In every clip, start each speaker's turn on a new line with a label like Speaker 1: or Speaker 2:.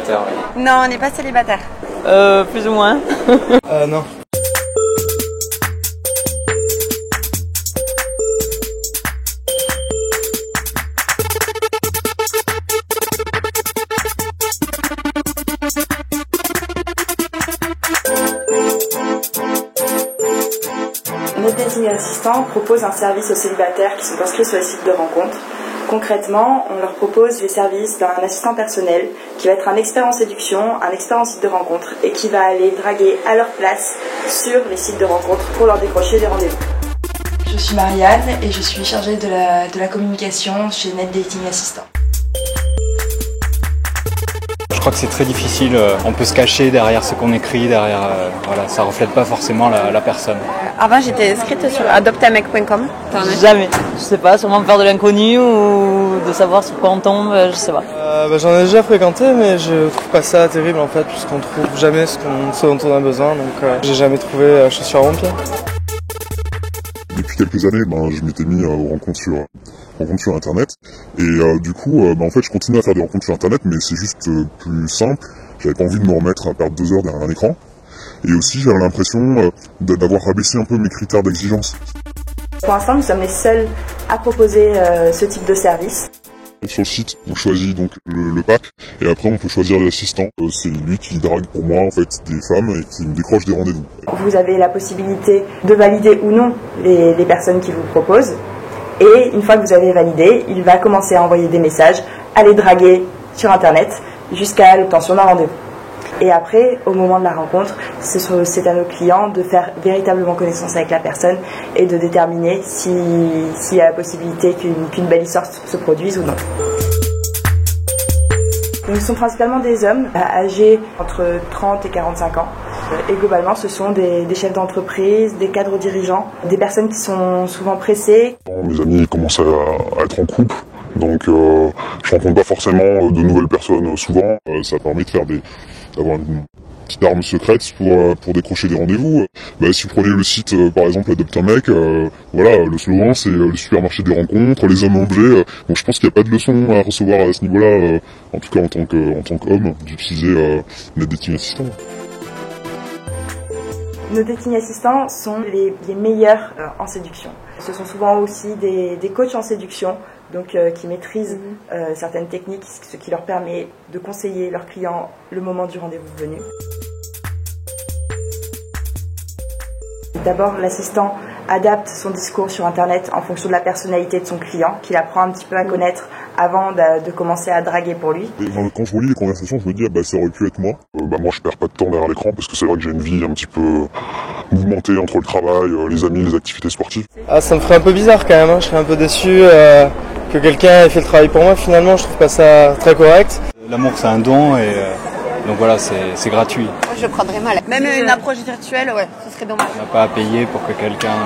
Speaker 1: célibataire, oui.
Speaker 2: Non, on n'est pas célibataire.
Speaker 3: Plus ou moins.
Speaker 4: Non.
Speaker 5: Notre dating assistant propose un service aux célibataires qui sont inscrits sur les sites de rencontres. Concrètement, on leur propose les services d'un assistant personnel qui va être un expert en séduction, un expert en site de rencontres et qui va aller draguer à leur place sur les sites de rencontres pour leur décrocher des rendez-vous. Je suis Marianne et je suis chargée de la communication chez Net Dating Assistant.
Speaker 1: Je crois que c'est très difficile, on peut se cacher derrière ce qu'on écrit, derrière, voilà, ça reflète pas forcément la personne.
Speaker 2: Avant, j'étais inscrite sur adoptamec.com.
Speaker 3: Jamais. Je sais pas, sûrement peur de l'inconnu ou de savoir sur quoi on tombe, je sais pas.
Speaker 4: J'en ai déjà fréquenté, mais je trouve pas ça terrible en fait, puisqu'on trouve jamais ce dont on a besoin, donc j'ai jamais trouvé chaussures à mon pied.
Speaker 6: Depuis quelques années, je m'étais mis aux rencontres sur internet et du coup en fait je continue à faire des rencontres sur internet, mais c'est juste plus simple. J'avais pas envie de me remettre à perdre 2 heures derrière un écran et aussi j'avais l'impression d'avoir rabaissé un peu mes critères d'exigence.
Speaker 5: Pour l'instant, nous sommes les seuls à proposer ce type de service.
Speaker 6: Sur le site, on choisit donc le pack et après on peut choisir l'assistant. C'est lui qui drague pour moi en fait des femmes et qui me décroche des rendez-vous.
Speaker 5: Vous avez la possibilité de valider ou non les personnes qu'il vous propose. Et une fois que vous avez validé, il va commencer à envoyer des messages, à les draguer sur internet jusqu'à l'obtention d'un rendez-vous. Et après, au moment de la rencontre, c'est à nos clients de faire véritablement connaissance avec la personne et de déterminer s'il y a la possibilité qu'une belle histoire se produise ou non. Donc, ce sont principalement des hommes âgés entre 30 et 45 ans. Et globalement, ce sont des chefs d'entreprise, des cadres dirigeants, des personnes qui sont souvent pressées.
Speaker 6: Mes amis commencent à être en couple, donc je rencontre pas forcément de nouvelles personnes souvent. Ça permet d'avoir une petite arme secrète pour décrocher des rendez-vous. Si vous prenez le site par exemple Adoptamec, voilà, le slogan c'est le supermarché des rencontres, les hommes objets. Donc je pense qu'il n'y a pas de leçon à recevoir à ce niveau-là, en tout cas en tant qu'homme, d'utiliser Net Dating Assistant.
Speaker 5: Nos dating assistants sont les meilleurs en séduction. Ce sont souvent aussi des coachs en séduction, donc qui maîtrisent certaines techniques, ce qui leur permet de conseiller leurs clients le moment du rendez-vous venu. D'abord, l'assistant adapte son discours sur Internet en fonction de la personnalité de son client, qu'il apprend un petit peu à connaître avant de commencer à draguer pour lui.
Speaker 6: Et quand je relis les conversations, je me dis ça aurait pu être moi. Moi je perds pas de temps derrière l'écran parce que c'est vrai que j'ai une vie un petit peu mouvementée entre le travail, les amis, les activités sportives.
Speaker 4: Ça me ferait un peu bizarre quand même, je serais un peu déçu que quelqu'un ait fait le travail pour moi. Finalement, je trouve pas ça très correct.
Speaker 1: L'amour c'est un don et donc voilà, c'est gratuit.
Speaker 2: Moi, je prendrais mal. Même une approche virtuelle, ouais, ce serait dommage.
Speaker 1: On n'a pas à payer pour que quelqu'un...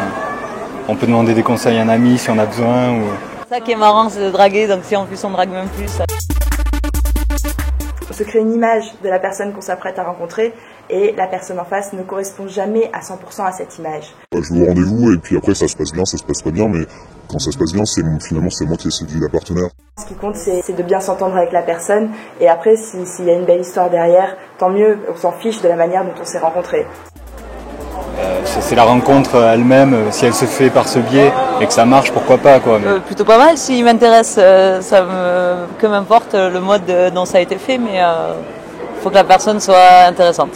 Speaker 1: On peut demander des conseils à un ami si on a besoin ou...
Speaker 3: Ça qui est marrant, c'est de draguer, donc si en plus on drague même plus.
Speaker 5: On se crée une image de la personne qu'on s'apprête à rencontrer et la personne en face ne correspond jamais à 100% à cette image.
Speaker 6: Je vais au rendez-vous et puis après ça se passe bien, ça se passe pas bien, mais quand ça se passe bien, finalement c'est moi qui ai séduit la partenaire.
Speaker 5: Ce qui compte, c'est de bien s'entendre avec la personne et après, s'il y a une belle histoire derrière, tant mieux, on s'en fiche de la manière dont on s'est rencontrés.
Speaker 1: C'est la rencontre elle-même, si elle se fait par ce biais et que ça marche, pourquoi pas quoi. Mais...
Speaker 3: Plutôt pas mal, s'il m'intéresse, que m'importe le mode dont ça a été fait, mais faut que la personne soit intéressante.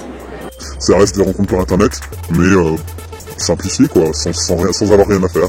Speaker 6: Ça reste des rencontres par internet, mais simplifiées quoi, sans avoir rien à faire.